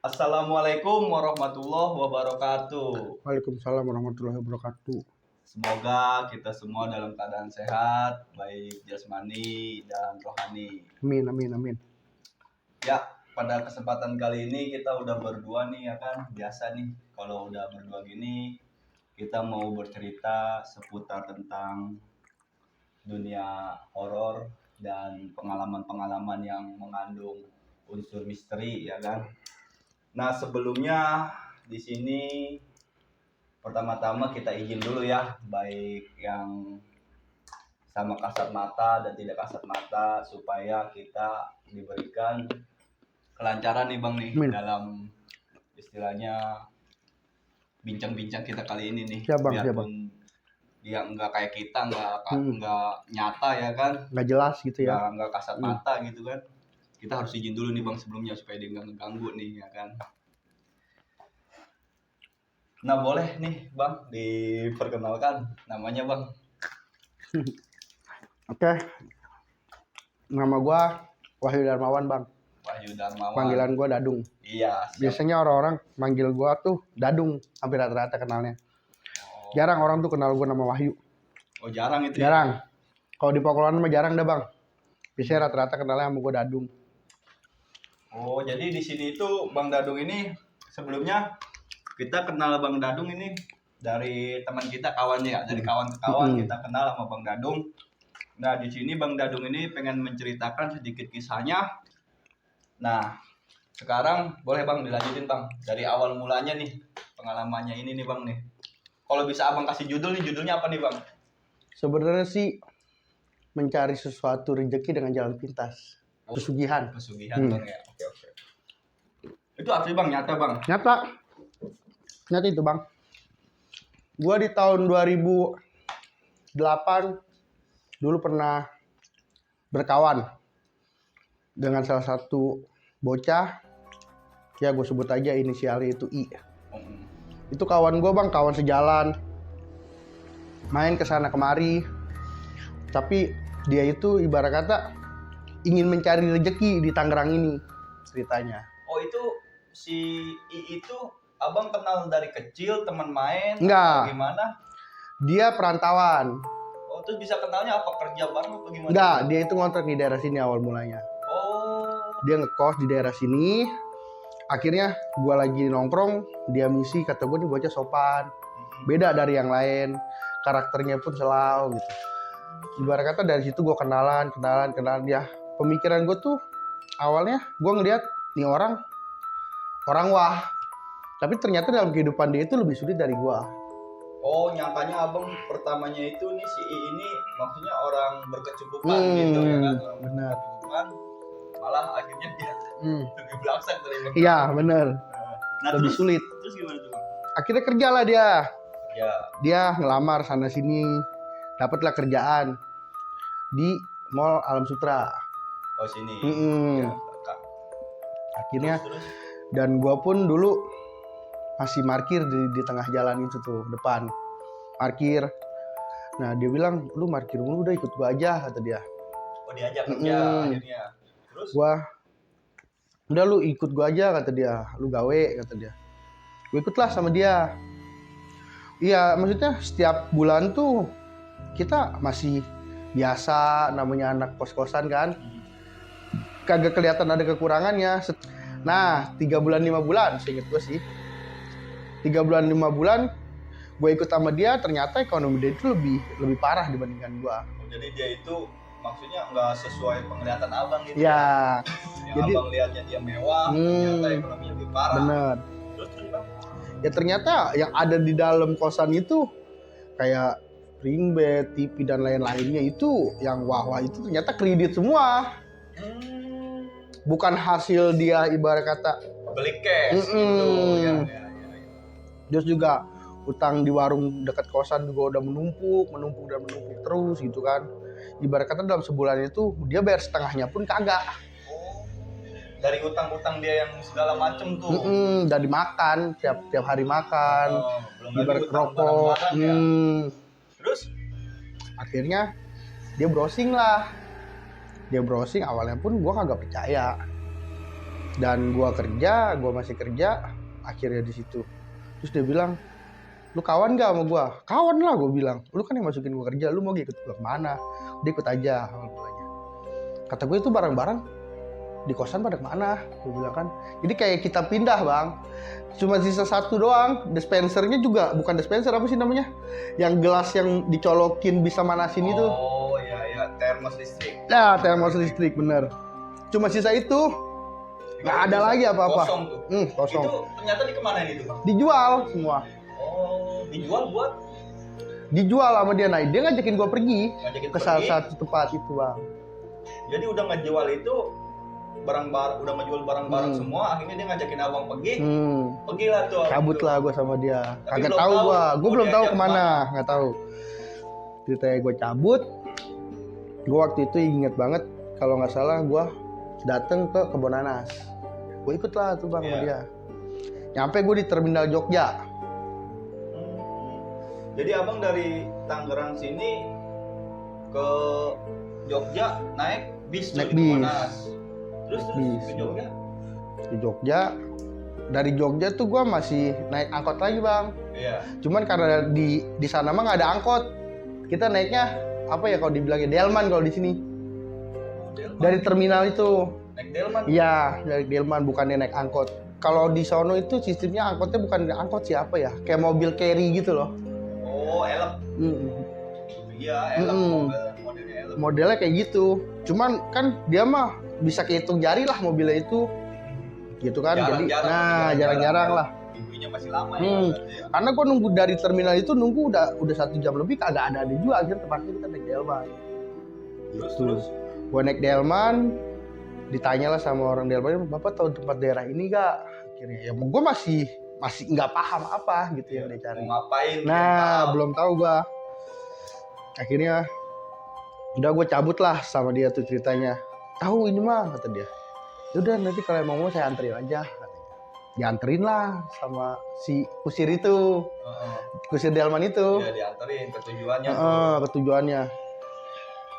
Assalamualaikum warahmatullahi wabarakatuh. Waalaikumsalam warahmatullahi wabarakatuh. Semoga kita semua dalam keadaan sehat, baik jasmani dan rohani. Amin, amin, amin. Ya, pada kesempatan kali ini kita udah berdua nih ya kan. Biasa nih kalau udah berdua gini kita mau bercerita seputar tentang dunia horor dan pengalaman-pengalaman yang mengandung unsur misteri ya kan. Nah, sebelumnya di sini pertama-tama kita izin dulu ya, baik yang sama kasat mata dan tidak kasat mata, supaya kita diberikan kelancaran nih Bang nih dalam istilahnya bincang-bincang kita kali ini nih. Biarpun dia enggak kayak kita, enggak nyata ya kan, enggak jelas gitu ya, enggak kasat mata gitu kan. Kita harus izin dulu nih Bang sebelumnya supaya dia enggak ngeganggu nih ya kan. Nah, boleh nih Bang diperkenalkan namanya Bang. Oke. Nama gua Wahyu Darmawan Bang. Wahyu Darmawan. Panggilan gua Dadung. Iya. Siap. Biasanya orang-orang manggil gua tuh Dadung, hampir rata-rata kenalnya. Jarang orang tuh kenal gua nama Wahyu. Oh, jarang itu. Jarang. Ya? Kalau di Pakulan mah jarang dah Bang. Biasanya rata-rata kenalnya sama gua Dadung. Oh, jadi di sini itu Bang Dadung ini sebelumnya kita kenal Bang Dadung ini dari teman kita, kawannya ya, dari kawan ke kawan kita kenal sama Bang Dadung. Nah, di sini Bang Dadung ini pengen menceritakan sedikit kisahnya. Nah, sekarang boleh Bang dilanjutin Bang dari awal mulanya nih pengalamannya ini nih Bang nih. Kalau bisa Abang kasih judul nih, judulnya apa nih Bang? Sebenarnya sih mencari sesuatu rezeki dengan jalan pintas. Pesugihan. Pesugihan Bang ya. Oke. Itu asli Bang, nyata Bang. Nyata itu Bang. Gua di tahun 2008 dulu pernah berkawan dengan salah satu bocah, ya gue sebut aja inisialnya itu I. Itu kawan gue Bang, kawan sejalan, main kesana kemari, tapi dia itu ibarat kata ingin mencari rezeki di Tangerang ini ceritanya. Oh, itu si I itu Abang kenal dari kecil, teman main? Enggak. Gimana? Dia perantauan. Oh, terus bisa kenalnya apa, kerja bareng atau gimana? Enggak, dia itu ngontrak di daerah sini awal mulanya. Oh. Dia ngekos di daerah sini. Akhirnya gua lagi nongkrong, dia misi, kata gue nih bocah sopan. Beda dari yang lain. Karakternya pun selalu gitu. Ibarat kata dari situ gua kenalan dia. Pemikiran gue tuh awalnya gua ngeliat nih orang wah. Tapi ternyata dalam kehidupan dia itu lebih sulit dari gua. Oh, nyangkanya Abang pertamanya itu nih si I ini maksudnya orang berkecukupan gitu ya kan? Benar. Malah akhirnya dia lebih belakang dari Bang. Iya, benar. Nah, lebih sulit. Terus gimana tuh Bang? Akhirnya kerjalah dia. Ya. Dia ngelamar sana sini, dapatlah kerjaan di Mall Alam Sutra. Oh, sini. Ya, akhirnya terus. Dan gua pun dulu masih parkir di tengah jalan itu tuh, depan parkir. Nah, dia bilang, lu parkir mulu, udah ikut gua aja, kata dia. Oh, diajak kerja akhirnya. Terus gua, udah lu ikut gua aja, kata dia, lu gawe, kata dia. Gua ikutlah sama dia. Iya, maksudnya setiap bulan tuh kita masih biasa, namanya anak kos-kosan kan, kagak kelihatan ada kekurangannya. Nah, 3 bulan 5 bulan, seinget gue sih, 3 bulan 5 bulan gue ikut sama dia, ternyata ekonomi dia itu lebih parah dibandingkan gue. Oh, jadi dia itu maksudnya nggak sesuai penglihatan Abang gitu ya? Jadi Abang lihatnya dia mewah, ternyata ekonominya lebih parah. Bener. Terus Bang? Ya ternyata yang ada di dalam kosan itu kayak ring bed, TV dan lain-lainnya itu yang wah-wah itu ternyata kredit semua. Bukan hasil dia ibarat kata beli cash gitu ya. Terus juga utang di warung dekat kosan juga udah menumpuk terus gitu kan. Ibarat kata dalam sebulan itu dia bayar setengahnya pun kagak. Dari utang-utang dia yang segala macem tuh. Dari makan, tiap hari makan. Ibarat rokok. Ya. Terus akhirnya dia browsing lah. Dia browsing, awalnya pun gue kagak percaya. Dan gua masih kerja, akhirnya di situ. Terus dia bilang, lu kawan gak sama gua? Kawan lah, gua bilang. Lu kan yang masukin gua kerja, lu mau ikut gua kemana? Dia ikut aja sama guanya. Kata gue itu barang-barang di kosan pada kemana? Gue bilang kan. Jadi kayak kita pindah bang. Cuma sisa satu doang. Dispensernya juga bukan dispenser, apa sih namanya? Yang gelas yang dicolokin bisa manasin itu. Oh ya, termos listrik. Ya, termos listrik bener. Cuma sisa itu. Nggak ada lagi apa-apa. Kosong tuh. Kosong. Itu ternyata dikemanain itu bang? Dijual semua. Oh, dijual buat? Dijual sama dia. Nah, dia ngajakin gua pergi Ngajakin ke salah satu tempat itu bang. Jadi udah ngejual itu udah ngejual barang-barang semua, akhirnya dia ngajakin abang pergi. Pergilah tuh. Cabut lah gua sama dia. Tapi Kagak belum tahu tahu, gua belum tahu diajak kemana, nggak tahu. Ceritanya gua cabut. Gua waktu itu inget banget, kalau nggak salah gua dateng ke kebun nanas. Gua ikut lah tuh bang sama dia. Nyampe gua di terminal Jogja. Jadi abang dari Tangerang sini ke Jogja naik bis Naik tuh di bis. Monas. Terus Bis. ke Jogja? Di Jogja. Dari Jogja tuh gua masih naik angkot lagi bang. Iya. Cuman karena di sana mah nggak ada angkot. Kita naiknya apa ya kalau dibilangnya Delman kalau di sini. Delman. Dari terminal itu. Naik Delman. Iya, dari Delman, bukannya naik angkot. Kalau di sono itu sistemnya angkotnya bukan angkot sih apa ya? Kayak mobil carry gitu loh. Oh, elep. Iya, elep. Modelnya elep. Modelnya kayak gitu. Cuman kan dia mah bisa kehitung jari lah mobilnya itu. Gitu kan. Jadi jarang-jarang lah. Minggunya masih lama ya. Berarti ya. Karena gua nunggu dari terminal itu udah 1 jam lebih kagak ada juga, akhirnya tempatnya kita naik Delman. Terus. Gua naik Delman, ditanyalah sama orang Delman, "Bapak tahu tempat daerah ini gak?" Akhirnya ya gua masih nggak paham apa gitu yang dia cari. Mau ngapain? Nah, belum tahu gua. Akhirnya udah gue cabut lah sama dia tuh ceritanya. Tahu ini mah kata dia. Yaudah nanti kalau emang mau saya anterin aja katanya. Dianterin lah sama si kusir itu. Kusir Delman itu. Iya, dianterin ke tujuannya. Ke tujuannya.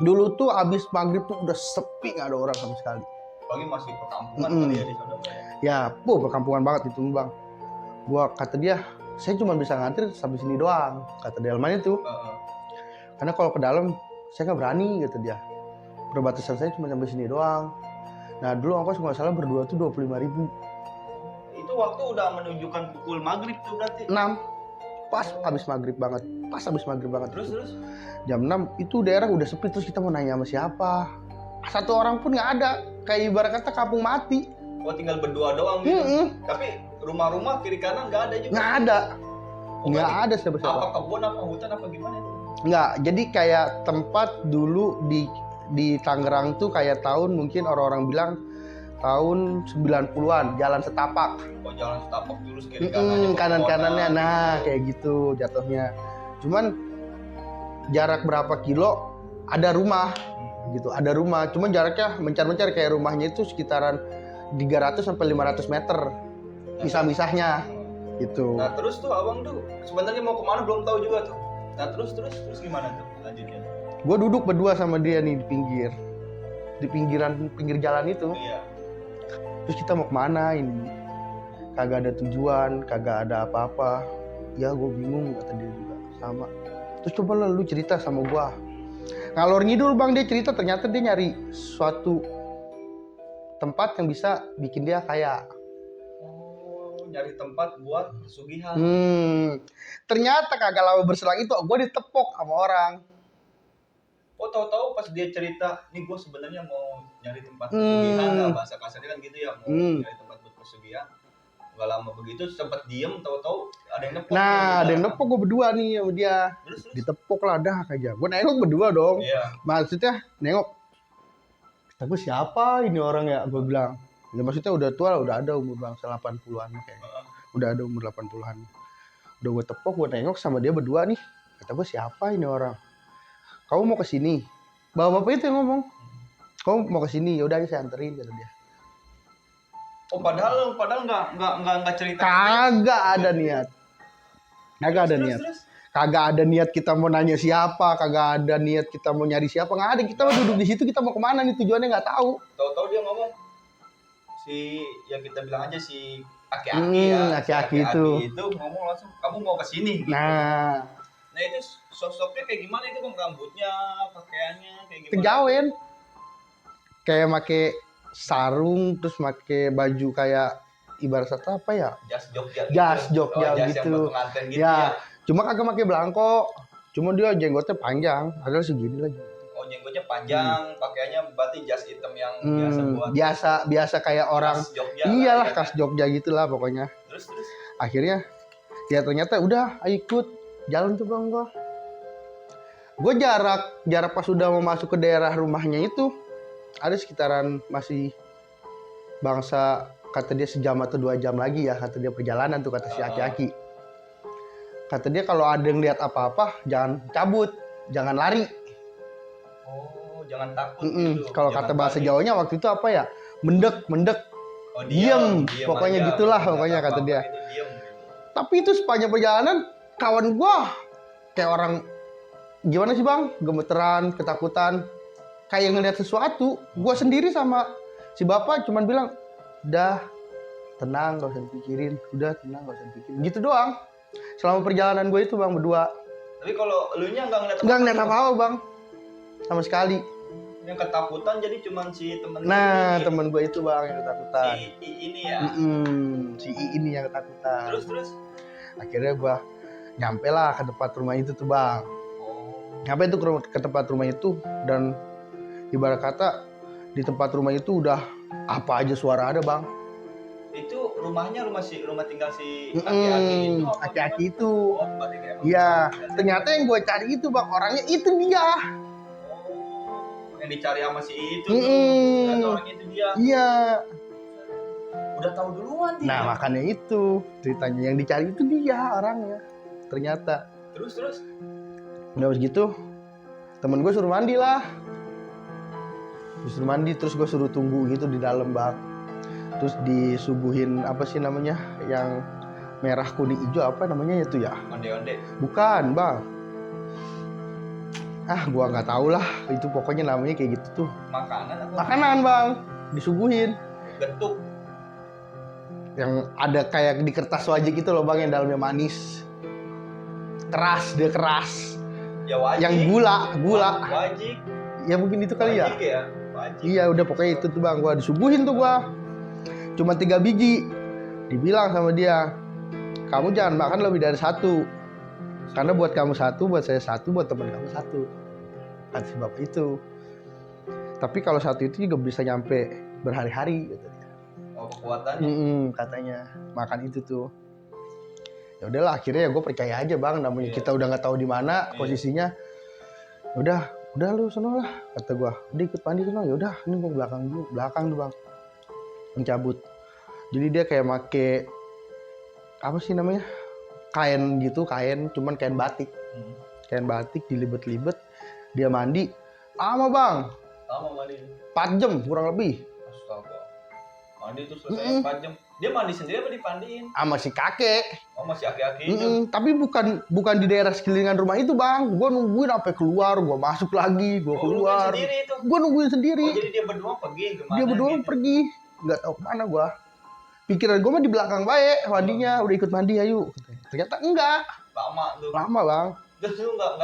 Dulu tuh abis maghrib tuh udah sepi, nggak ada orang sama sekali. Pagi masih perkampungan kali ya di sana. Ya, perkampungan banget itu bang. Gua kata dia, saya cuma bisa nganter sampai sini doang, kata Delman itu. Karena kalau ke dalam saya nggak berani, kata dia. Perbatasan saya cuma sampai sini doang. Nah dulu ongkos nggak salah berdua tuh 25.000. Itu waktu udah menunjukkan pukul maghrib tuh berarti. 6. Pas habis maghrib banget. Terus. Jam 6 itu daerah udah sepi, terus kita mau nanya sama siapa. Satu orang pun nggak ada. Kayak ibarat kata kampung mati. Oh, tinggal berdua doang gitu. Tapi rumah-rumah kiri kanan nggak ada juga. Nggak ada. Oh, Nggak ada siapa-siapa. Apa kebun, apa hutan, apa gimana itu? Nggak. Jadi kayak tempat dulu di Tangerang tuh kayak tahun mungkin orang-orang bilang tahun 90-an, jalan setapak. Oh, jalan setapak terus kiri kanannya. Kanan-kanannya, nah kayak gitu jatuhnya. Cuman jarak berapa kilo ada rumah gitu, ada rumah. Cuman jaraknya mencar-mencar, kayak rumahnya itu sekitaran 300 sampai 500 meter misah-misahnya gitu. Nah terus tuh abang tuh sebenarnya mau kemana belum tahu juga tuh. Nah terus gimana tuh lanjutnya? Gue duduk berdua sama dia nih di pinggir jalan itu. Iya. Terus kita mau kemana ini? Kagak ada tujuan, kagak ada apa-apa. Ya gue bingung, kata dia juga sama. Terus coba lah lu cerita sama gue. Ngalor ngidul bang, dia cerita ternyata dia nyari suatu tempat yang bisa bikin dia kaya. Oh, nyari tempat buat pesugihan. Ternyata kagak lama berselang itu gue ditepok sama orang. Oh, tahu-tahu pas dia cerita, nih gue sebenarnya mau nyari tempat pesugihan lah, bahasa kasarnya kan gitu ya, mau nyari tempat buat pesugihan. Gak lama begitu sempat diem, tahu-tahu ada yang nepok. Nah, ada yang nepok gue berdua nih sama dia. Terus? Ditepok lah dah aja. Gue nengok berdua dong. Iya. Maksudnya nengok. Kata gue siapa ini orang ya? Gue bilang. Ya maksudnya udah tua lah, udah ada umur bangsa 80-an kayaknya. Udah ada umur 80-an. Udah gue tepok, gue nengok sama dia berdua nih. Kata gue siapa ini orang? Kamu mau ke sini? Bapak-bapak itu yang ngomong. Kamu mau ke sini? Ya udah aja saya anterin, kata dia. Oh, padahal nggak cerita. Kagak ada niat. Kagak ada niat. Kagak ada niat kita mau nanya siapa, kagak ada niat kita mau nyari siapa, nggak ada. Kita mau duduk di situ, kita mau kemana nih tujuannya nggak tahu. Tahu-tahu dia ngomong, si yang kita bilang aja si aki-aki ya, si aki-aki itu ngomong langsung kamu mau ke sini gitu. Nah Itu sosoknya kayak gimana itu Bang, rambutnya, pakaiannya kayak gimana? kejawen kayak make sarung terus make baju kayak ibarat kata apa ya, Jas Jogja jas gitu. Jogja jas gitu yang buat pengantin gitu ya. ya. Cuma kagak make belangko, cuma dia jenggotnya panjang, padahal segini lagi. Oh, jenggotnya panjang, pakaiannya berarti jas hitam yang biasa buat biasa kayak orang khas Jogja. iyalah lah, ya khas kan? Jogja gitulah pokoknya. Terus Akhirnya ya ternyata udah ikut jalan tuh Bang gua. Gue jarak pas udah mau masuk ke daerah rumahnya itu ada sekitaran masih bangsa, kata dia sejam atau 2 jam lagi ya, kata dia perjalanan tuh, kata si aki-aki. Kata dia kalau ada yang lihat apa-apa jangan cabut, jangan lari. Oh, jangan takut gitu. Kalau kata bahasa Jawanya waktu itu apa ya, mendek. Oh, diem pokoknya aja, gitulah pokoknya apa-apa kata dia. Itu diem. Tapi itu sepanjang perjalanan kawan gua kayak orang gimana sih Bang, gemeteran, ketakutan, kayak ngeliat sesuatu. Gua sendiri sama si bapak cuman bilang, udah tenang gak usah dipikirin, udah tenang gak usah dipikirin, gitu doang selama perjalanan gue itu Bang berdua. Tapi kalau elunya nggak ngeliat apa-apa Bang sama sekali. Yang ketakutan jadi cuman si temen Nah ini. temen gue itu Bang yang ketakutan. Si ini ya. Si ini yang ketakutan. Terus akhirnya gue nyampe lah ke tempat rumah itu tuh Bang. Nyampe tuh ke tempat rumah itu, dan ibarat kata di tempat rumah itu udah apa aja suara ada Bang. Itu rumah tinggal si aki-aki itu. Aki-aki itu. Oh, iya, ternyata yang gue cari itu Bang, orangnya itu dia. Yang dicari sama si itu tuh. Ternyata orangnya itu dia. Iya. Udah tahu duluan dia. Nah, makanya itu ceritanya, yang dicari itu dia orangnya. Ternyata. Terus udah begitu, temen gue suruh mandi lah. Disuruh mandi, terus gue suruh tunggu gitu di dalam Bang. Terus disuguhin apa sih namanya, yang merah kuning hijau apa namanya itu ya? Onde-onde. Bukan Bang. Gua nggak tahu lah. Itu pokoknya namanya kayak gitu tuh. Makanan apa? Makanan Bang. Disuguhin. Getuk. Yang ada kayak di kertas wajik gitu loh Bang, yang dalamnya manis. Keras, dia keras. Ya wajik. Yang gula. Wajik. Ya mungkin itu kali wajik ya. Wajik. Iya udah pokoknya itu tuh Bang, gua disuguhin tuh gua. Cuma 3 biji. Dibilang sama dia, kamu jangan makan lebih dari 1. Karena buat kamu 1, buat saya 1, buat teman kamu 1. Kata si bapak itu. Tapi kalau 1 itu juga bisa nyampe berhari-hari gitu dia. Oh, kekuatannya. Katanya makan itu tuh. Ya udahlah, akhirnya ya gue percaya aja Bang, namanya kita udah nggak tahu di mana posisinya. Udah lu sono lah, kata gue. Udah ikut mandi sono. Ya udah, ini gue belakang tuh Bang. Mencabut. Jadi dia kayak make apa sih namanya, kain gitu, cuman kain batik. Kain batik dilibet-libet, dia mandi lama Bang. Lama mandi 4 jam kurang lebih. Astaga. Mandi tuh selesai 4 jam. Dia mandi sendiri apa dipandiin? Sama si kakek. Oh, masih aki-aki itu. Tapi bukan di daerah sekelilingan rumah itu Bang. Gue nungguin sampai keluar, gue masuk lagi, gue keluar. Gue nungguin sendiri. Oh, jadi dia berdua pergi kemana? Dia berdua gitu? pergi, nggak tahu kemana gue. Pikiran gue mah di belakang baik, mandinya udah ikut mandi ayo. Ternyata enggak. Lama Bang. Terus lu nggak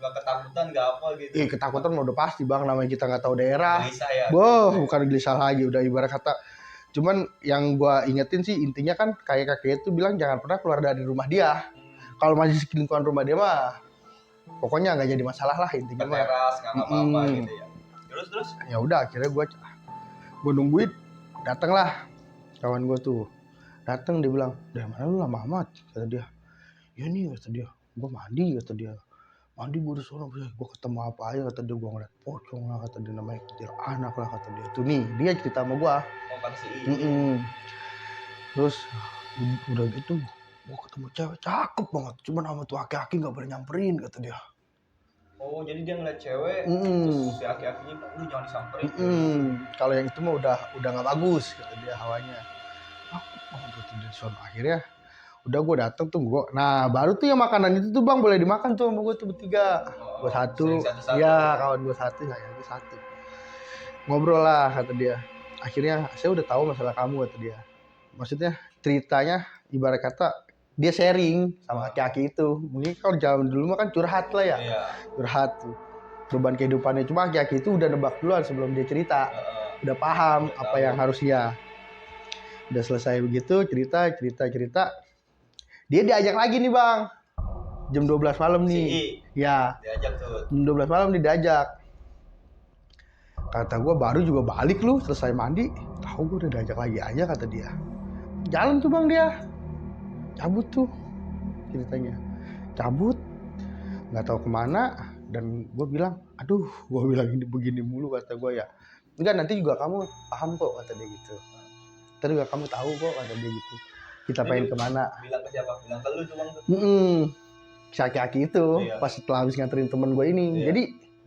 ketakutan nggak apa gitu? Ketakutan udah pasti Bang, namanya kita nggak tahu daerah. Gelisah ya. Bukan gelisah lagi, udah ibarat kata. Cuman yang gue ingetin sih intinya kan kayak kakek itu bilang jangan pernah keluar dari rumah dia. Kalau masih lingkungan rumah dia mah, pokoknya nggak jadi masalah lah intinya mah. Teras nggak apa-apa gitu ya. Terus? Ya udah akhirnya gue nungguin, datang lah kawan gue tuh. Datang dia bilang, dari mana lu lama amat? Kata dia. Ya nih kata dia, gue mandi kata dia. Mandi gue di sana, gue ketemu apa aja kata dia, gue ngeliat pocong lah kata dia, namanya kecil anak lah kata dia. Tuh nih dia cerita sama gue. Oh kan si ini. Terus udah gitu, gue ketemu cewek cakep banget, cuman sama tuh aki-aki nggak boleh nyamperin kata dia. Oh jadi dia ngeliat cewek, terus si aki-akinya lu jangan disamperin. Kalau yang itu mah udah nggak bagus kata dia hawanya. Kata dia sono. Akhirnya udah gue dateng tuh nah baru tuh yang makanan itu tuh Bang boleh dimakan tuh sama gue tuh bertiga. Gue satu, iya kawan gue satu, saya gue satu. Ngobrol lah kata dia. akhirnya saya udah tahu masalah kamu kata dia. Maksudnya ceritanya ibarat kata dia sharing sama aki-aki itu. Mungkin kalau zaman dulu mah kan curhat lah ya. Iya. Curhat tuh. Beban kehidupannya, cuma aki-aki itu udah nebak duluan sebelum dia cerita. Udah paham Udah apa tahu. yang harus dia. Udah selesai begitu cerita. Dia diajak lagi nih bang. Jam 12 malam Si nih. I Ya, diajak tuh. jam 12 malam nih diajak. Kata gue baru juga balik lu selesai mandi. Tahu gue udah diajak lagi aja kata dia. Jalan tuh bang dia. Cabut tuh ceritanya. Cabut. Nggak tahu kemana. Dan gue bilang, aduh gue bilang ini begini mulu kata gue ya. Enggak nanti juga kamu paham kok kata dia gitu. Nanti juga kamu tahu kok kata dia gitu. Kita pengen kemana. Bilang ke siapa? Bilang ke lu cuma tuh. Si aki-aki itu Iya. pas setelah habis nganterin temen gue ini. Iya. Jadi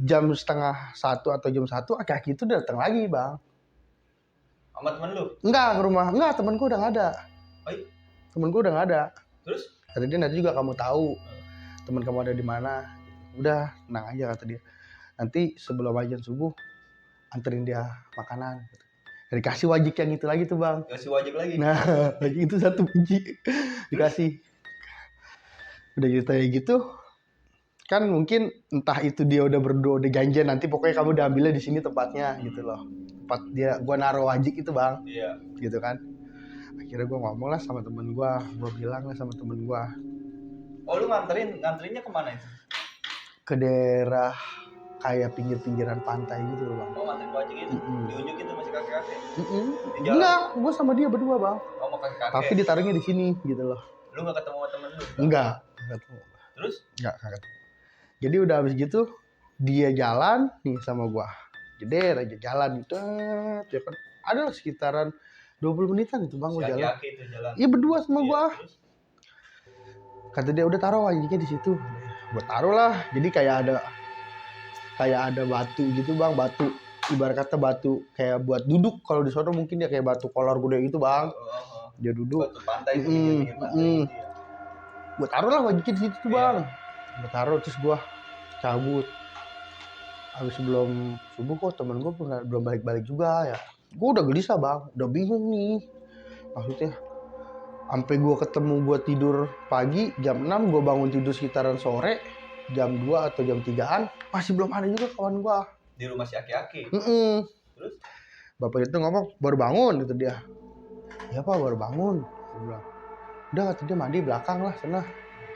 jam setengah 1 atau jam 1 aki-aki itu datang lagi bang. Sama temen lu. Enggak ke rumah, enggak temen gue udah nggak ada. Oh, iya? Temen gue udah nggak ada. Terus? Kata dia nanti juga kamu tahu temen kamu ada di mana. Udah tenang aja kata dia. Nanti sebelum azan subuh anterin dia makanan. Dikasih wajik yang itu lagi tuh bang. Kasih wajib lagi. Nah wajik itu 1 biji dikasih. Udah cerita kayak gitu. Kan mungkin entah itu dia udah berdoa udah janjian nanti pokoknya kamu udah ambilnya di sini tempatnya gitu loh. Tempat dia gua naruh wajik itu bang. Iya. Gitu kan. Akhirnya gue ngomong lah sama temen gue bilang lah sama temen gue Oh lu nganterinnya kemana itu? ke daerah kayak pinggir-pinggiran pantai gitu loh bang. Oh nganterin wajib itu? Diunjukin tuh masih kakek-kakek? Di jalan? Enggak, gue sama dia berdua bang. Oh mau kakek-kakek? Tapi ditaruhnya di sini gitu loh. Lu gak ketemu sama temen lu? Enggak ketemu. Terus? Enggak ketemu. Jadi udah habis gitu dia jalan nih sama gue. Jeder aja jalan gitu. Ya kan. Ada sekitaran 20 menitan itu bang Si gue jalan. aki-aki itu jalan. Iya berdua sama Iya, gue. terus? Kata dia udah taruh wajiknya di situ. Gue taruh lah. Jadi kayak ada batu gitu bang, batu ibarat kata batu kayak buat duduk. Kalau di sono mungkin dia kayak batu kolor gede gitu bang. Dia duduk. Batu pantai itu pinggir-pinggir pantai gitu ya. Gue taruh lah wajiknya di situ tuh bang. Gue taruh terus gue cabut. Habis sebelum subuh kok temen gue belum balik-balik juga ya. Gue udah gelisah bang, udah bingung nih. Maksudnya sampai gue ketemu gue tidur pagi jam 6 gue bangun tidur sekitaran sore jam 2 atau jam 3-an masih belum ada juga kawan gue. Di rumah si aki-aki. Terus Terus? bapak itu ngomong baru bangun gitu dia. Ya pak baru bangun. Gue bilang udah kata dia mandi belakang lah sana.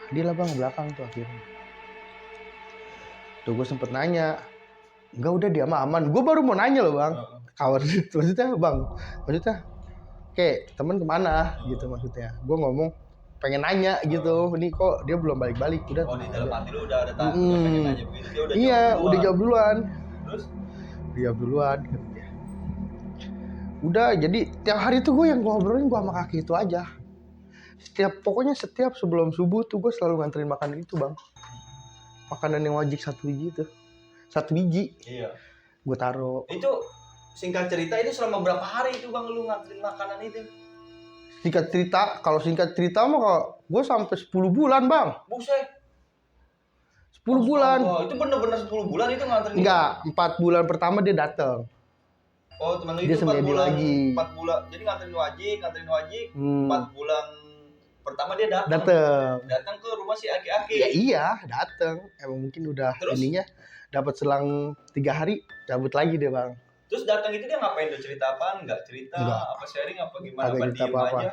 Mandi lah bang belakang tuh akhirnya. Tuh gue sempet nanya. Enggak udah dia mah aman. Gue baru mau nanya loh bang. Kawan maksudnya bang. Maksudnya kayak temen kemana gitu maksudnya. Gue ngomong pengen nanya gitu. Ini kok dia belum balik-balik. Udah. Oh di dalam hati lu udah ada pengen nanya begitu. Dia udah Iya jawab udah jawab duluan. Terus? Dia jawab duluan. Gitu dia. Udah jadi tiap hari tuh gue yang gue ngobrolin gue sama kaki itu aja. Pokoknya setiap sebelum subuh tuh gue selalu nganterin makanan itu bang. Makanan yang wajib 1 biji itu. 1 biji. Iya. Gue taruh. Itu singkat cerita itu selama berapa hari itu bang lu nganterin makanan itu? Singkat cerita mah kalau gue sampai 10 bulan bang. Buset. 10 bulan. Oh, itu bener-bener 10 bulan itu nganterin? Enggak, 4 bulan pertama dia datang. Oh temen lu Dia itu 4 semedi bulan. lagi. 4 bulan. Jadi nganterin wajib. 4 bulan pertama dia datang. Datang ke rumah si aki-aki. Ya iya, datang. Emang mungkin udah Terus? ininya dapat selang 3 hari cabut lagi dia bang. Terus datang itu dia ngapain tuh? Cerita apaan? Enggak cerita, Enggak. apa sharing, apa gimana? Agak Apa cerita diem apa-apa. aja?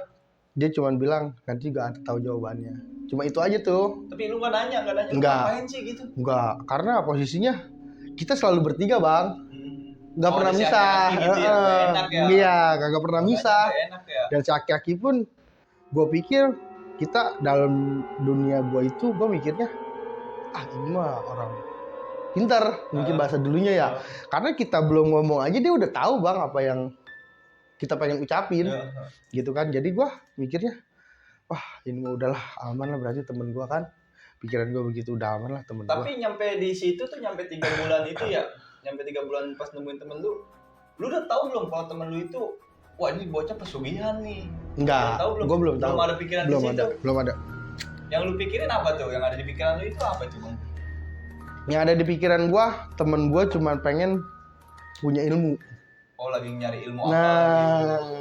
Dia cuma bilang nanti juga ada tahu jawabannya. Cuma itu aja tuh. Tapi lu nggak nanya Enggak. ngapain sih gitu? Enggak, karena posisinya kita selalu bertiga bang. Nggak Oh, pernah ada si misah. aki-aki gitu ya, nggak enak ya? Iya, kagak pernah misah. Nggak enak ya? Dan si aki-aki pun gue pikir kita dalam dunia gue itu gue mikirnya ini mah orang pintar mungkin bahasa dulunya ya. Karena kita belum ngomong aja dia udah tahu bang apa yang kita pengen ucapin gitu kan. Jadi gue mikirnya wah ini mah udahlah aman lah berarti temen gue kan. Pikiran gue begitu udah aman lah temen gue. Tapi nyampe di situ tuh nyampe 3 bulan itu ya, nyampe 3 bulan pas nemuin temen lu udah tahu belum kalau temen lu itu wah ini bocah pesugihan nih? Enggak, gue belum tahu. Belum ada pikiran di situ. Belum ada. Yang lu pikirin apa tuh? Yang ada di pikiran lu itu apa tuh bang? Yang ada di pikiran gue, temen gue cuma pengen punya ilmu. Oh, lagi nyari ilmu apa gitu.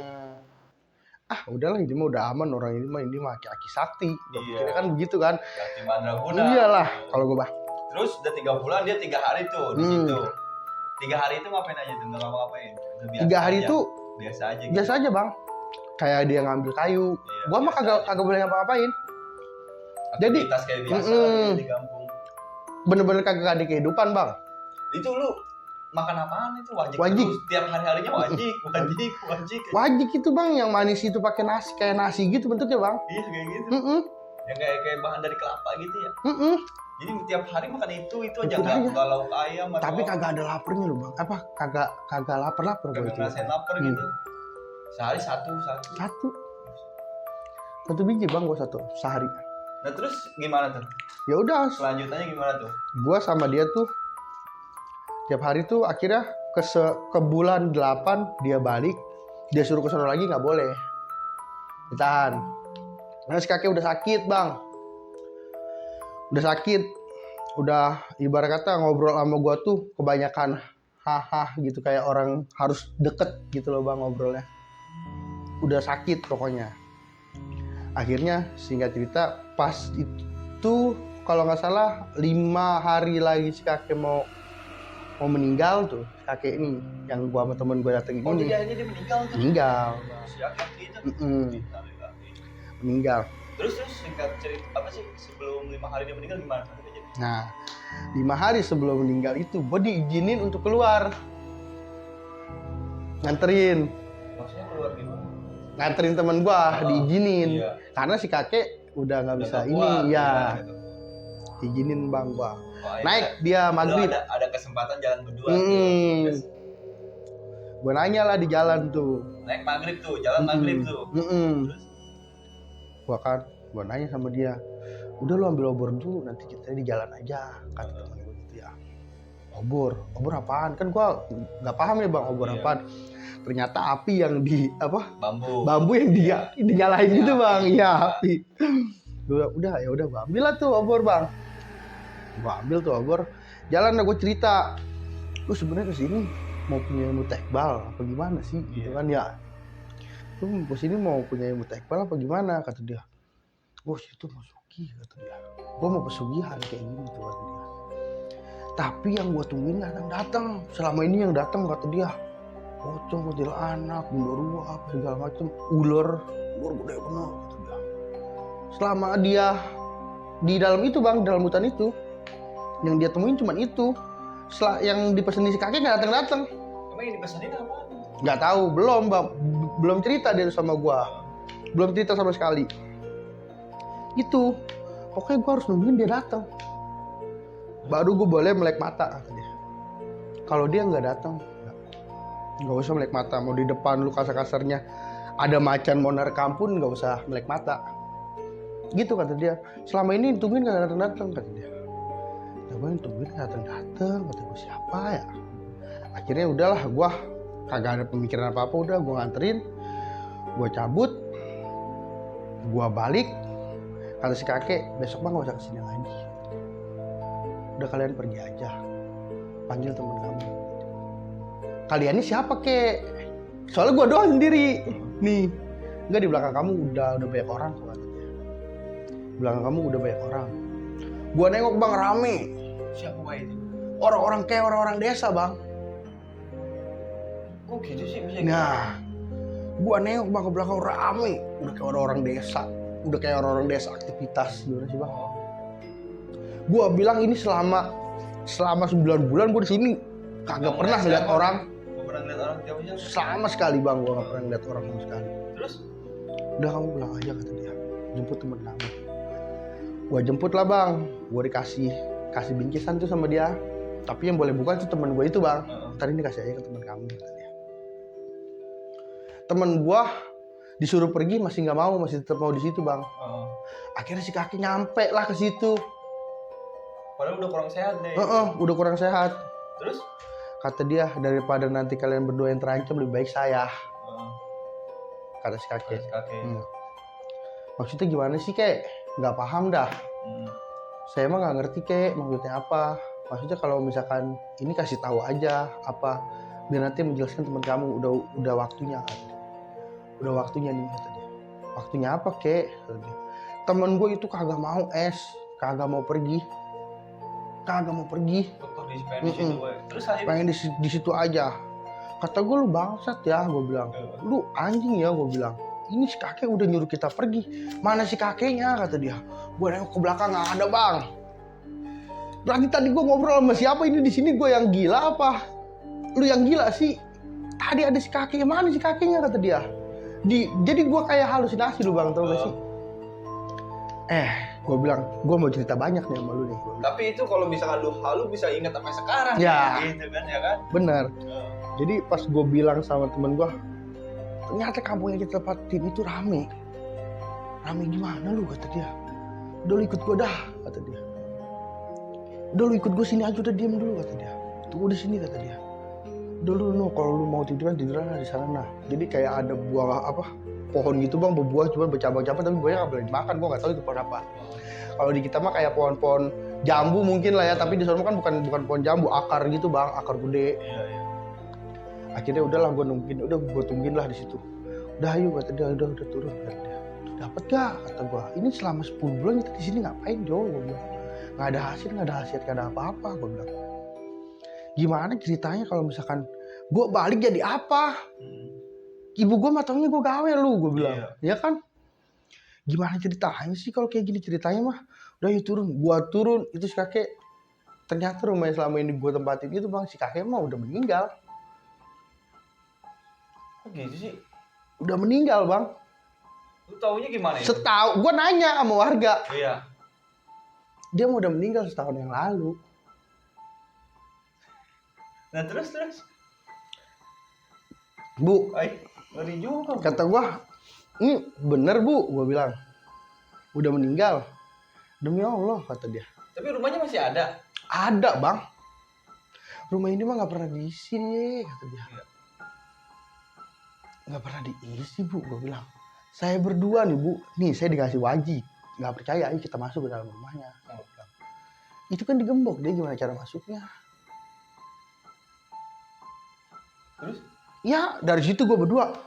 Nah, udahlah ini mah udah aman, orang ini mah aki-aki sakti. Gua Iya. pikirnya kan begitu kan. Sakti Mandraguna. Iyalah, kalau gue bah. Terus udah 3 bulan, dia 3 hari tuh di Hmm. situ. 3 hari itu ngapain aja tuh? Nggak ngapa-ngapain. Udah biasa 3 hari aja. itu Biasa aja gitu. biasa aja bang. Kayak dia ngambil kayu. Iya, Gua mah biasa aja. kagak boleh ngapa-ngapain. Jadi, Aktivitas kayak biasa mm-mm. gitu di kampung. Bener-bener kagak ada kehidupan bang. Itu lu makan apaan itu? Wajik Wajik. terus. Tiap hari-harinya wajik. Wajik itu bang, yang manis itu pakai nasi, kayak nasi gitu bentuknya bang. Iya kayak gitu. Mm-mm. Yang kayak bahan dari kelapa gitu ya. Mm-mm. Jadi tiap hari makan itu aja, Itu aja. nggak lauk ayam atau Tapi apa. kagak ada laparnya loh bang. Apa kagak lapar gue Kagak itu. ngerasain lapar Hmm. gitu. Sehari satu. Satu biji bang gua satu sehari. Nah terus gimana tuh? Ya udah, Selanjutnya gimana tuh? gua sama dia tuh tiap hari tuh akhirnya ke bulan 8 dia balik, dia suruh ke sana lagi nggak boleh, ditahan. Nah si kakek udah sakit bang, udah ibarat kata ngobrol sama gua tuh kebanyakan haha gitu, kayak orang harus deket gitu loh bang ngobrolnya. Udah sakit pokoknya. Akhirnya singkat cerita pas itu kalau nggak salah 5 hari lagi si kakek mau meninggal tuh, kakek ini yang gua sama temen gua datengin Oh ini dia meninggal tuh. meninggal. Si Akaki itu. Mm-mm. Meninggal. Terus singkat cerita apa sih sebelum 5 hari dia meninggal gimana? Nah 5 hari sebelum meninggal itu gua diizinin untuk keluar, nganterin Maksudnya keluar gimana? temen gua, diizinin Iya. karena si kakek udah nggak bisa Udah ini kuat, ya, gimana gitu. diizinin bang gua. Oh, akhirnya Naik dia lu maghrib. ada kesempatan jalan berdua Hmm. tuh. Terus Gue nanya lah di jalan tuh. naik maghrib tuh, jalan maghrib tuh. Terus Gua nanya sama dia, udah lu ambil obor dulu, nanti kita di jalan aja, kata teman gue gitu ya. Obor apaan? Kan gua nggak paham ya bang, obor Iya. apaan. Ternyata api yang di bambu yang dia dinyalain Iya, gitu bang, api. iya api. Udah gua ambil lah tuh obor bang. Gua ambil tuh obor, jalan lah gue cerita, lu sebenarnya kesini mau punya ilmu tekbal apa gimana sih, gitu kan ya. Lu kesini mau punya ilmu tekbal apa gimana, kata dia. Oh situ mau sugih, kata dia. Gua mau pesugihan kayak gini tuh, kata dia. Tapi yang gua tungguin datang. Selama ini yang datang, kata dia, pocong, kuntilanak, genderuwo apa segala macem, ular gede bener, kata dia. Selama dia di dalam itu bang, dalam hutan itu, yang dia temuin cuman itu. Yang dipesenin si kakek nggak datang. Emang yang dipesanin apa? Nggak tahu, belum bang, belum cerita dia sama gua, belum cerita sama sekali. Itu, pokoknya gua harus nungguin dia datang, baru gua boleh melek mata, kata dia. Kalau dia nggak datang, nggak usah melek mata. Mau di depan lu kasar-kasarnya ada macan mau nerekam pun nggak usah melek mata. Gitu kata dia. Selama ini tungguin nggak datang, kata dia. Gue tungguin nggak datang, kata gue siapa ya. Akhirnya udahlah, gue kagak ada pemikiran apa udah gue nganterin, gue cabut, gue balik. Kata si kakek, besok bang gak usah kesini lagi, udah kalian pergi aja, panggil temen kamu. Kalian ini siapa kek? Soalnya gue doang sendiri nih. Enggak, di belakang kamu udah banyak orang, kata dia. Di belakang kamu udah banyak orang. Gue nengok bang, rame. Siapa Pak itu? Orang-orang kayak orang-orang desa bang. Kok gitu sih bisa? Nah, gua nengok bang ke belakang, rame. Udah kayak orang-orang desa. Udah kayak orang-orang desa aktivitas. Gimana sih bang? Gua bilang ini selama 9 bulan gua di sini kagak pernah ngeliat orang. Gak pernah ngeliat orang jauhnya? Sama sekali bang, gua gak pernah ngeliat orang sama sekali. Terus? Udah kamu pulang aja, kata dia. Jemput temen kamu. Gua jemput lah bang. Gua dikasih bingkisan tuh sama dia. Tapi yang boleh buka tuh temen gua itu bang. Tadi ini kasih aja ke temen kamu, kata dia. Temen gua disuruh pergi masih nggak mau, masih tetap mau di situ bang. Akhirnya si kakek nyampe lah ke situ. Padahal udah kurang sehat deh. Udah kurang sehat. Terus? Kata dia, daripada nanti kalian berdua yang terancam, lebih baik saya. Kata si kakek. Maksudnya gimana sih kek? Nggak paham dah. Saya emang nggak ngerti kek maksudnya apa. Maksudnya kalau misalkan ini kasih tahu aja apa. biar nanti menjelaskan teman kamu. Udah waktunya kan. Udah waktunya nih kata dia. Waktunya apa kek? Kata dia. Temen gue itu kagak mau kagak mau pergi. Di situ, woy. Terus akhirnya Pengen di situ aja. Kata gue, lu bangsat ya, gue bilang. Lu anjing ya, gue bilang. Ini si kakek udah nyuruh kita pergi. Mana si kakeknya, kata dia. Gue nengok ke belakang, nggak ada bang. Berarti tadi gue ngobrol sama siapa ini di sini, gue yang gila apa? Lu yang gila sih. Tadi ada si kakeknya, mana si kakeknya, kata dia. Jadi gue kayak halusinasi lu bang, tau gak sih? Gue bilang, gue mau cerita banyak nih sama lu nih. Tapi itu kalau misalkan lu halu bisa ingat sampai sekarang. Ya. Gitu kan, ya kan? Bener. Jadi pas gue bilang sama temen gue, ternyata kampung yang kita tempatin itu rame. Rame gimana lu, kata dia. Udah lu ikut gue dah, kata dia. Udah lu ikut gue sini aja, udah diem dulu, kata dia. Tunggu di sini, kata dia. Udah lu kalau lu mau tiduran di sana nah. Jadi kayak ada buah pohon gitu bang, berbuah cuma bercabang-cabang tapi buahnya nggak boleh dimakan. Gue nggak tahu itu pohon apa. Kalau di kita mah kayak pohon-pohon jambu mungkin lah ya, tapi di sana kan bukan pohon jambu, akar gitu bang, akar gede. Iya. Akhirnya udahlah gue tungguin lah di situ. Udah ayo, kata dia, udah turun, kata dia. Dapat gak, kata gue. Ini selama 10 bulan kita di sini ngapain Jo, gue bilang. Nggak ada hasil, nggak ada apa-apa, gue bilang. Gimana ceritanya kalau misalkan gue balik jadi apa? Ibu gue matangnya gue gawe lu, gue bilang. Iya kan? Gimana ceritanya sih kalau kayak gini ceritanya mah? Udah yuk turun, gue turun, itu si kakek. Ternyata rumah yang selama ini gue tempatin itu bang, si kakek mah udah meninggal. Kok gitu sih? Udah meninggal bang. Lu taunya gimana ya? Setahu, gue nanya sama warga. Iya. Dia mau udah meninggal setahun yang lalu. Nah terus? Bu, ngeri juga. kata gue, ini bener bu, gue bilang. Udah meninggal. Demi Allah, kata dia. Tapi rumahnya masih ada? Ada bang. Rumah ini mah gak pernah diisi nih, kata dia. Iya. Gak pernah diisi bu, gue bilang. Saya berdua nih bu, nih saya dikasih wajib. Gak percaya, ayo kita masuk ke dalam rumahnya. Itu kan digembok, dia gimana cara masuknya? Terus? Ya dari situ gue berdua.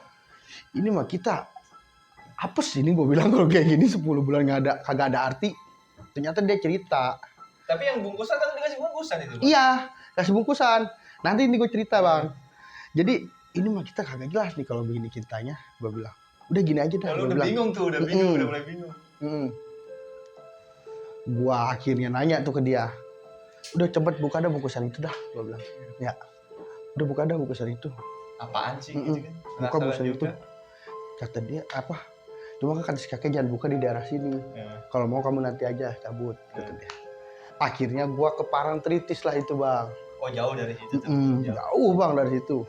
Ini mah kita apes ini, gue bilang kalau kayak gini 10 bulan kagak ada arti. Ternyata dia cerita. Tapi yang bungkusan kan dikasih bungkusan itu bang? Iya, kasih bungkusan. Nanti ini gue cerita bang. Jadi ini mah kita kagak jelas nih kalau begini ceritanya. Gue bilang, udah gini aja dah. Kalau udah bingung tuh, udah mulai bingung. Gue akhirnya nanya tuh ke dia, udah cepet buka dah bungkusan itu dah. Gue bilang, ya udah buka dah bungkusan itu. Apaan sih gitu kan? Buka bungkusan itu. Kata dia apa? Cuma kan kata si kakek jangan buka di daerah sini. Kalau mau kamu nanti aja cabut, kata dia. Akhirnya gua ke Parangtritis lah itu bang. Oh jauh dari situ tuh? Jauh bang dari situ.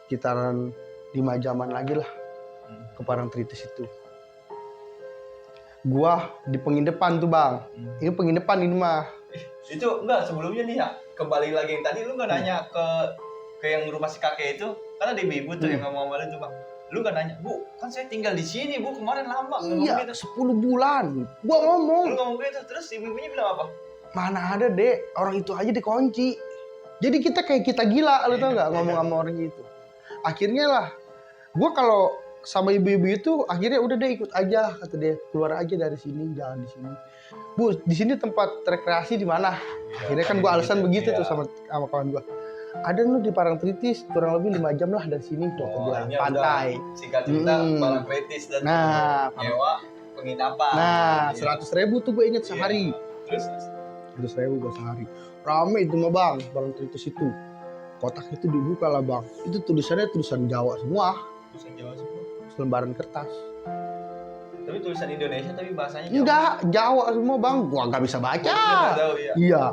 Sekitaran 5 jaman lagi lah ke Parangtritis itu. Gua di Pengindepan tuh bang. Ini Pengindepan ini mah. Itu enggak, sebelumnya nih ya, kembali lagi yang tadi lu nggak nanya ke yang rumah si kakek itu, kan ada ibu tuh yang ngomong itu bang. Lu kan nanya, bu, kan saya tinggal di sini bu, kemarin lama. Iya, gitu. 10 bulan. Gua ngomong. Lu ngomong gitu, terus ibu-ibunya bilang apa? Mana ada dek, orang itu aja dikunci. Jadi kita kayak kita gila, lu tau gak ngomong sama orang gitu. Akhirnya lah, gua kalau sama ibu-ibu itu akhirnya udah deh ikut aja, kata dia, keluar aja dari sini, jangan di sini. Bu, di sini tempat rekreasi di mana? Akhirnya kan gua alasan begitu tuh sama kawan gua. Ada lu di Parangtritis, kurang lebih 5 jam lah dari sini, kata dia, pantai. Singkat cerita, Parangtritis dan nyewa penginapan. Nah, 100.000 tuh gue inget sehari. Terus? 100.000 gue sehari. Rame itu mah bang, Parangtritis itu. Kotak itu dibuka lah bang. Itu tulisannya tulisan Jawa semua. Tulisan Jawa semua? Selembaran kertas. Tapi tulisan Indonesia tapi bahasanya Jawa? Enggak, Jawa semua bang. Gua nggak bisa baca. Tahu, ya. Iya,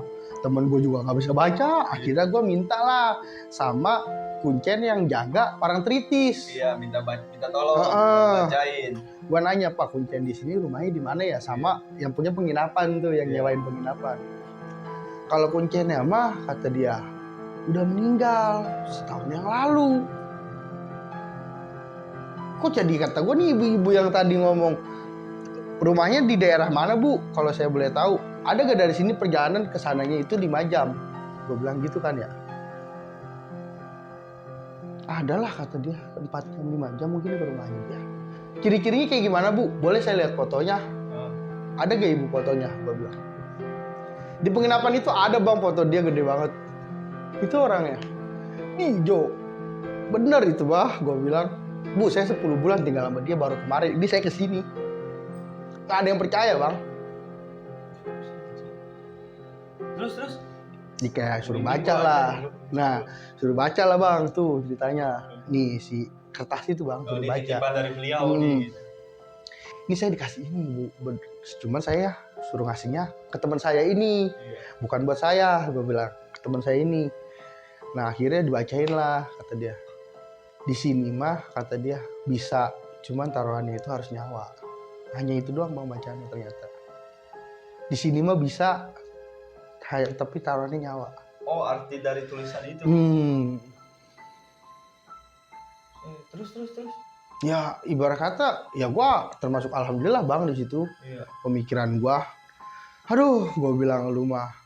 temen gue juga nggak bisa baca. Akhirnya gue minta lah sama kuncen yang jaga Parangtritis. Iya, minta tolong, bacain. Gue nanya, Pak, kuncen di sini rumahnya di mana ya? Sama yang punya penginapan tuh, yang nyewain penginapan. Kalau kuncennya mah, kata dia, udah meninggal setahun yang lalu. Kok jadi kata gue nih ibu-ibu yang tadi ngomong, rumahnya di daerah mana bu? Kalau saya boleh tahu, ada gak dari sini perjalanan ke sananya itu 5 jam? Gue bilang gitu kan ya. Adalah kata dia 4 jam 5 jam mungkin baru main dia. Ciri-cirinya kayak gimana bu? Boleh saya lihat fotonya? Ada gak ibu fotonya? Gue bilang. Di penginapan itu ada bang foto dia gede banget. Itu orangnya. Hijau. Bener itu bah, gue bilang. Bu saya 10 bulan tinggal sama dia baru kemarin. Ini saya kesini. Gak ada yang percaya bang. Terus? Ini kayak suruh baca lah. Nah, suruh baca lah bang tuh ceritanya. Nih si kertas itu bang, suruh Ini baca. titipan dari beliau nih. Ini saya dikasih ini bu. Cuman saya suruh ngasihnya ke teman saya ini. Iya. Bukan buat saya, gue bilang. Ke teman saya ini. Nah akhirnya dibacain lah, kata dia. Di sini mah, kata dia, bisa. Cuman taruhannya itu harus nyawa. Hanya itu doang bang bacaannya ternyata. Di sini mah bisa, tapi taruhannya nyawa. Oh, arti dari tulisan itu. Terus. Ya ibarat kata, ya gua termasuk alhamdulillah bang di situ. Iya. Pemikiran gua, aduh, gua bilang lu mah,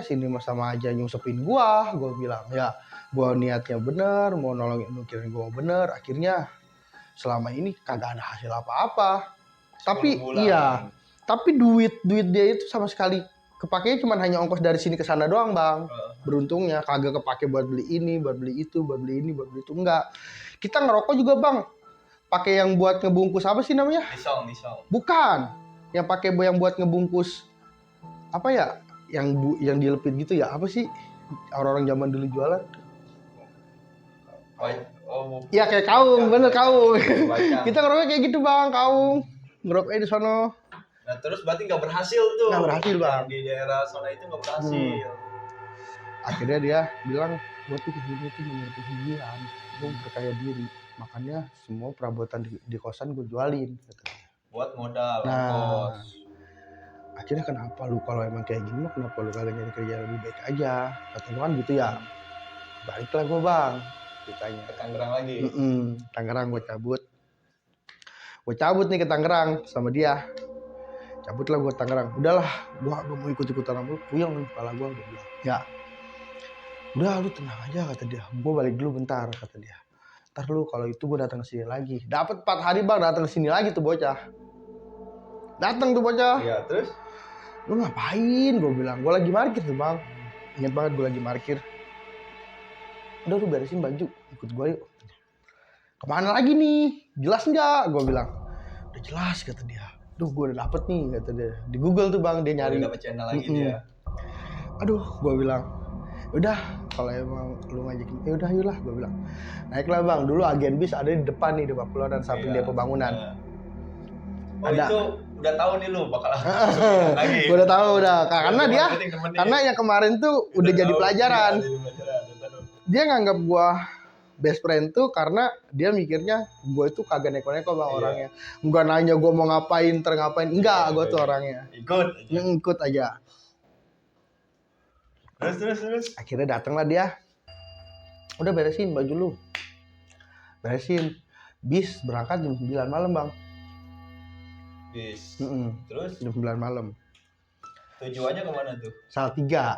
sini mah sama aja nyusepin gua bilang ya, gua niatnya bener, mau nolongin mikirin gua bener, akhirnya selama ini kagak ada hasil apa-apa. Tapi iya, tapi duit dia itu sama sekali kepakainya cuma hanya ongkos dari sini ke sana doang bang. Beruntungnya kagak kepake buat beli ini, buat beli itu, buat beli ini, buat beli itu, enggak. Kita ngerokok juga bang, pakai yang buat ngebungkus apa sih namanya? Lisong. Bukan, yang pakai yang buat ngebungkus apa ya? Yang dilepit gitu ya? Apa sih orang-orang zaman dulu jualan? Ya kayak kaung, bener kaung. Kita ngerokok kayak gitu bang, kaung. Ngerokoknya di sono. Nah terus berarti nggak berhasil tuh. Nggak berhasil bang. Di daerah zona itu nggak berhasil. Akhirnya dia bilang, gue tuh kesini tuh mengerti pikiran, gue percaya diri. Makanya semua perabotan di kosan gue jualin. Buat modal. Nah, akhirnya kenapa lu kalau emang kayak gini mah kenapa lu kagak nyari kerja lebih baik aja? Kata gue kan gitu ya. Baliklah gue bang, ditanya. Ke Tangerang lagi. Tangerang gue cabut. Gue cabut nih ke Tangerang sama dia. Cabutlah gue Tangerang. Udahlah, gue mau ikut-ikutan sama lu. Puyeng nih kepala gue udah bilang. Ya. Udah lu tenang aja kata dia. Gue balik dulu bentar kata dia. Ntar lu kalau itu gue datang ke sini lagi. Dapat 4 hari bang datang ke sini lagi tuh bocah. Datang tuh bocah. Iya, terus? Lu ngapain? Gue bilang. Gue lagi parkir tuh bang. Ingat banget gue lagi parkir. Udah lu beresin baju. Ikut gue yuk. Kemana lagi nih? Jelas nggak? Gue bilang. Udah jelas kata dia. Duh gue udah dapet nih kata dia. Di Google tuh bang dia nyari. Udah dapet channel lagi dia. Aduh gue bilang. Udah kalau emang lu ngajakin udah ayolah gue bilang. Naiklah bang. Dulu agen bis ada di depan nih di Papua dan samping dia pembangunan. Oh ada. Itu udah tahu nih lu bakal lagi. Gue udah tahu udah. Karena dia karena yang kemarin tuh udah jadi pelajaran. Dia nganggap gue best friend tuh karena dia mikirnya gue itu kagak neko-neko bang orangnya. Enggak nanya gue mau ngapain, enggak gue tuh orangnya. Ikut aja. Terus. Akhirnya datanglah dia. Udah beresin baju lu. Beresin. Bis berangkat jam 9 malam bang. Bis. Terus? Jam 9 malam. Tujuannya kemana tuh? Salatiga,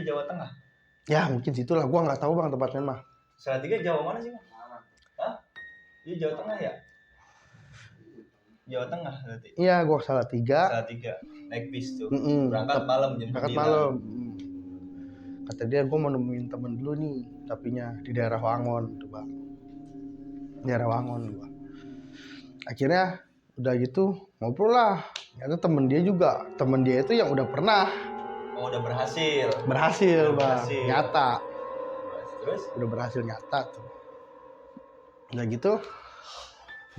Jawa Tengah? Ya mungkin situlah. Gua nggak tahu bang tempatnya mah. Salatiga Jawa mana sih bang? Hah? Iya Jawa Tengah ya? Jawa Tengah berarti? Iya gua Salatiga. Naik bis tuh. Berangkat malam jam 9. Berangkat malam. Kata dia gue mau nemuin temen dulu nih. Tapinya di daerah Wangon tuh bang. Daerah Wangon gua. Akhirnya udah gitu ngobrol lah. Ternyata temen dia itu yang udah pernah. Oh udah berhasil. Berhasil bang. Nyata. Terus? Udah berhasil nyata tuh. Udah gitu.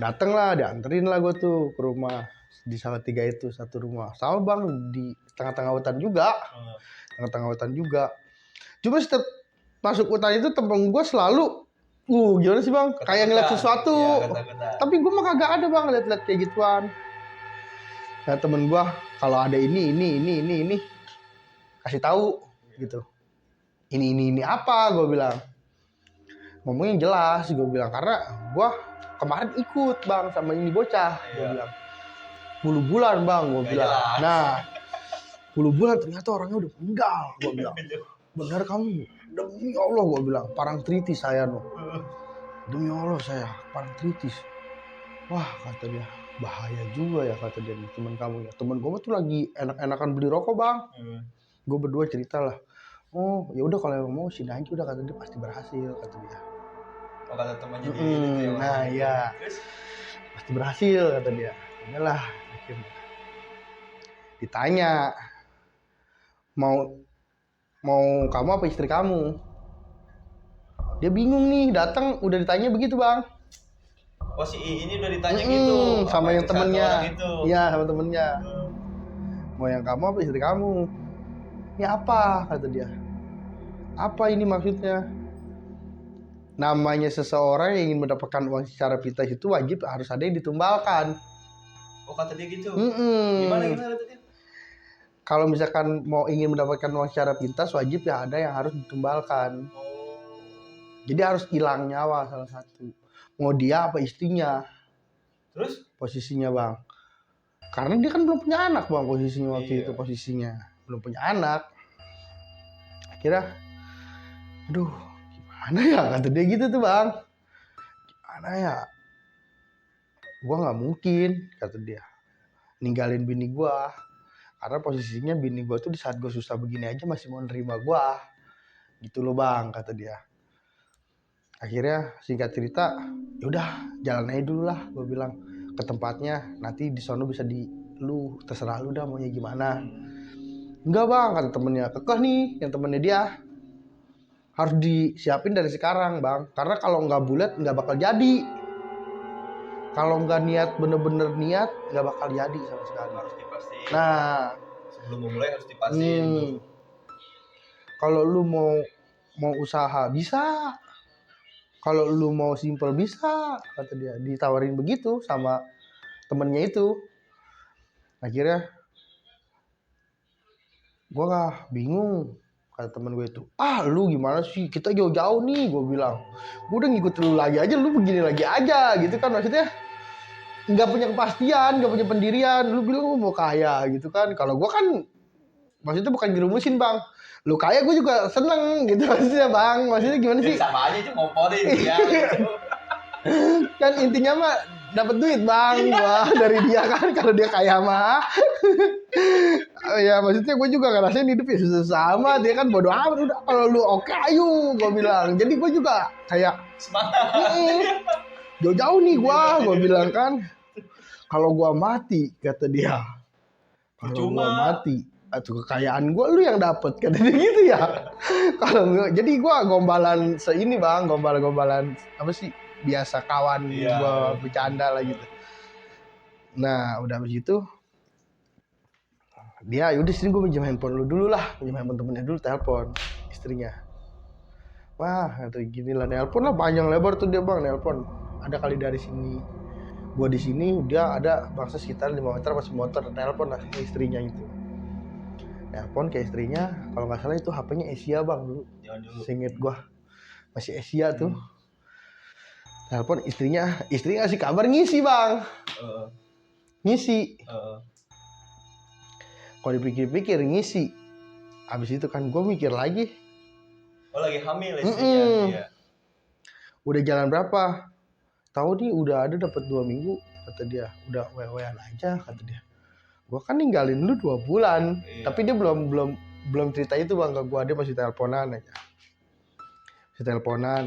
Dateng lah, dianterin lah gue tuh ke rumah. Di Salatiga itu satu rumah. Sama bang di tengah-tengah hutan juga. Tengah-tengah hutan juga. Cuma setiap masuk hutan itu temen gue selalu gimana sih bang? Kayak ngeliat sesuatu. Ya, tapi gue mah kagak ada bang liat-liat kayak gituan. Nah temen gue kalau ada ini kasih tahu gitu. Ini apa gue bilang. Ngomongnya jelas gue bilang karena gue kemarin ikut bang sama ini bocah. Gue bilang 10 bulan bang gue bilang. Nah 10 bulan ternyata orangnya udah meninggal gue bilang. benar kamu, demi Allah gue bilang, parangtritis saya no, demi Allah saya parangtritis. Wah kata dia, bahaya juga ya kata dia nih teman kamu ya. Teman gue tuh lagi enak-enakan beli rokok bang. Gue berdua cerita lah, oh ya udah kalau emang mau sini aja udah kata dia, pasti berhasil kata dia. Oh kata temannya dia gitu ya. Nah iya, pasti berhasil kata dia. Udahlah akhirnya ditanya, mau kamu apa istri kamu? Dia bingung nih, datang udah ditanya begitu bang. Oh si ini udah ditanya gitu sama yang temennya. Iya sama temennya. Mau yang kamu apa istri kamu? Ini apa kata dia? Apa ini maksudnya? Namanya seseorang yang ingin mendapatkan uang secara pintas itu wajib harus ada yang ditumbalkan. Oh kata dia gitu. Gimana kata dia? Kalau misalkan mau ingin mendapatkan uang secara pintas wajib ya ada yang harus ditumbalkan. Jadi harus hilang nyawa salah satu. Mau dia apa istrinya? Terus? Posisinya bang. Karena dia kan belum punya anak bang posisinya waktu itu posisinya. Belum punya anak. Akhirnya, aduh gimana ya kata dia gitu tuh bang. Gimana ya? Gua nggak mungkin kata dia ninggalin bini gua. Karena posisinya bini gua tuh di saat gua susah begini aja masih mau nerima gua. Gitu loh bang kata dia. Akhirnya singkat cerita, yaudah jalan aja dulu lah, gue bilang ke tempatnya, nanti di sono bisa lu terserah lu dah maunya gimana. Enggak bang kata temennya, kekeh nih yang temennya dia harus disiapin dari sekarang bang, karena kalau nggak bulat nggak bakal jadi, kalau nggak niat bener-bener niat nggak bakal jadi sama sekali. Harus dipastiin. Nah sebelum memulai harus dipastiin. Kalau lu mau usaha bisa. Kalau lu mau simple bisa kata dia, ditawarin begitu sama temennya itu. Akhirnya gue bingung kata temen gue itu, lu gimana sih, kita jauh-jauh nih, gue bilang gue udah ngikut lu lagi aja, lu begini lagi aja gitu kan, maksudnya nggak punya kepastian, nggak punya pendirian, lu bilang lu mau kaya gitu kan. Kalau gue kan maksudnya bukan jerumusin bang, lu kaya gue juga seneng gitu maksudnya bang. Maksudnya gimana sih? Sama aja cuma ngomporin ya. Kan intinya mah dapat duit bang gua dari dia kan, kalau dia kaya mah. Ya maksudnya gue juga ngerasain hidup ya susah amat, dia kan bodo amat udah, kalau lu oke ayo gue bilang. Jadi gue juga kayak semangat. Jauh-jauh nih gue bilang kan, kalau gue mati kata dia, kalau gue mati atau kekayaan gue lu yang dapet kata dia gitu ya. Kalau jadi gue gombalan seini bang, gombalan apa sih biasa kawan gue bercanda lah gitu. Nah udah begitu dia yaudah sini gue pinjam handphone lu dulu lah, pinjam handphone temennya dulu, telepon istrinya. Wah atau gini lah, nelpon lah panjang lebar tuh dia bang, nelpon ada kali dari sini, gue di sini dia ada bangsa sekitar 5 meter pas motor, nelpon lah ke istrinya itu. Telepon ke istrinya, kalau nggak salah itu HP-nya Asia bang dulu. Seinget gue masih Asia tuh. Telepon istrinya ngasih kabar ngisi bang. Ngisi. Kalau dipikir-pikir ngisi. Abis itu kan gue mikir lagi. Oh lagi hamil istrinya. Iya. Udah jalan berapa? Tahu nih udah ada dapat 2 minggu kata dia. Udah wewean aja kata dia. Gue kan ninggalin lu 2 bulan, tapi dia belum cerita itu bang ke gue, dia masih teleponan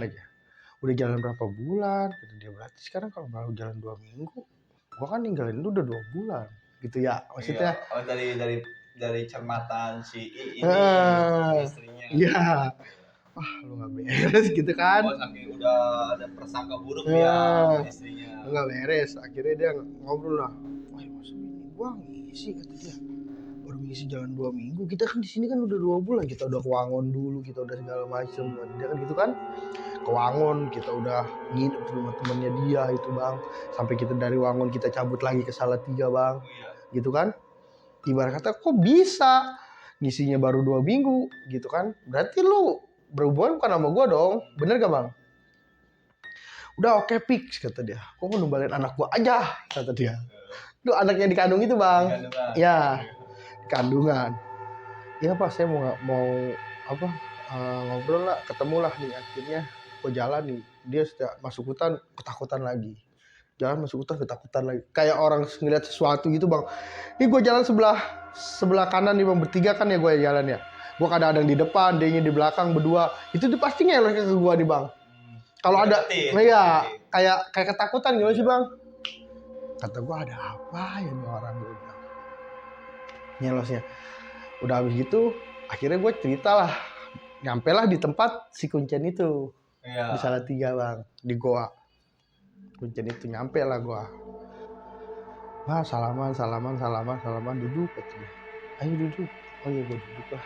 aja. Udah jalan berapa bulan? Kata dia, berarti sekarang kalau baru jalan 2 minggu, gue kan ninggalin lu udah 2 bulan, gitu ya maksudnya. Oh dari cermatan si ini istrinya. Iya. Wah lu nggak beres gitu kan? Oh saking udah ada prasangka buruk ya istrinya. Nggak beres, akhirnya dia ngobrol lah. Wah masa ini gue ngisi kata dia, baru ngisi jalan 2 minggu, kita kan di sini kan udah 2 bulan, kita udah ke Wangon dulu, kita udah segala macem, dia kan gitu kan, ke Wangon kita udah nginep di rumah temennya dia itu bang, sampai kita dari Wangon kita cabut lagi ke Salatiga bang, gitu kan. Ibarat kata kok bisa ngisinya baru 2 minggu gitu kan, berarti lu berhubungan bukan sama gua dong, bener gak bang? Udah oke fix kata dia, kok mau numbalin anak gua aja kata dia. Lu anaknya dikandung itu bang, ya kandungan. Iya pak, saya mau ngobrol lah, ketemu lah nih akhirnya gue jalan nih, dia setiap masuk hutan ketakutan lagi, jalan masuk hutan ketakutan lagi, kayak orang ngeliat sesuatu gitu bang. Ini gue jalan sebelah kanan nih bang, bertiga kan ya gue jalan ya, gue kadang-kadang di depan, dia di belakang berdua, itu tuh pasti ngelek ke gue nih bang. Kalau ada, ya kayak ketakutan gimana sih bang? Kata gue ada apa ya nih orang, gue bilang nyelosnya. Udah habis gitu akhirnya gue cerita lah, nyampe lah di tempat si Kuncen itu, Iya. di Salatiga bang, di goa Kuncen itu. Nyampe lah gue, wah salaman duduk katanya, ayo duduk. Oh iya gue duduk lah,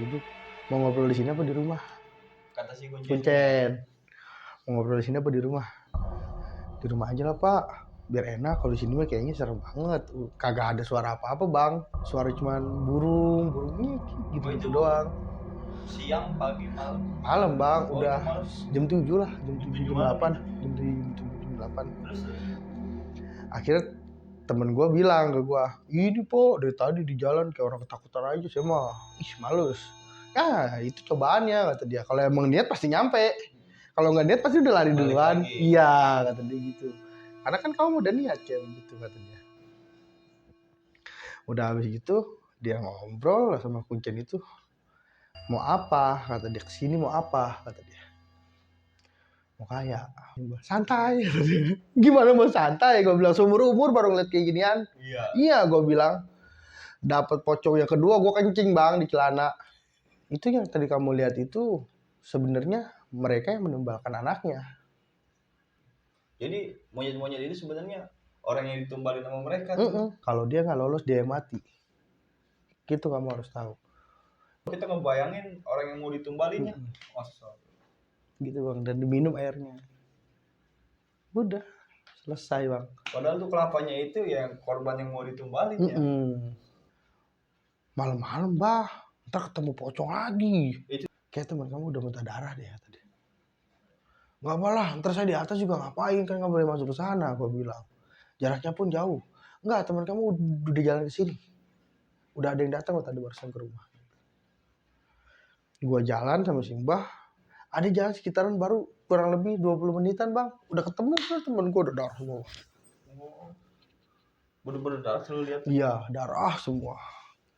duduk. Mau ngobrol di sini apa di rumah? Kata si Kuncen, mau ngobrol di sini apa di rumah? Di rumah aja lah pak, biar enak. Kalau di sini mah kayaknya serem banget, kagak ada suara apa-apa bang, suara cuman burung gitu doang. Siang, pagi, malam? Malam bang, Oh, udah malam. jam 7 lah, jam 7 jam 8, jam 8. Terus Akhirnya temen gue bilang ke gue, ini po dari tadi di jalan kayak orang ketakutan aja, saya mah males. Ya itu cobaannya kata dia, kalau emang niat pasti nyampe, kalau nggak niat pasti udah lari balik duluan. lagi. Iya kata dia gitu, karena kan kamu udah niat kayak begitu kata dia. Udah habis gitu dia ngobrol lah sama Kuncen itu, mau apa kata dia, kesini mau apa kata dia, mau kaya, santai. Gimana mau santai, gue bilang seumur umur baru ngeliat kayak ginian. Iya gue bilang, dapat pocong yang kedua gue kencing bang di celana. Itu yang tadi kamu lihat itu sebenarnya mereka yang menumbalkan anaknya. Jadi monyet-monyet ini sebenarnya orang yang ditumbalin sama mereka tuh. Kalau dia nggak lolos dia yang mati, gitu kamu harus tahu. Kita ngebayangin orang yang mau ditumbalinnya, gitu bang, dan diminum airnya, udah selesai bang. Padahal tuh kelapanya itu yang korban yang mau ditumbalin ya. Malam-malam bah, ntar ketemu pocong lagi. Kayak teman kamu udah minta darah deh tadi. Nggak apa lah, ntar saya di atas juga ngapain, kan nggak boleh masuk ke sana, gue bilang. Jaraknya pun jauh. Nggak, teman kamu udah jalan ke sini. Udah ada yang datang loh tadi barusan ke rumah. Gue jalan sama Simbah, ada jalan sekitaran baru kurang lebih 20 menitan bang, udah ketemu kan temen gue udah darah semua. Bener-bener darah selalu lihat. Iya darah semua.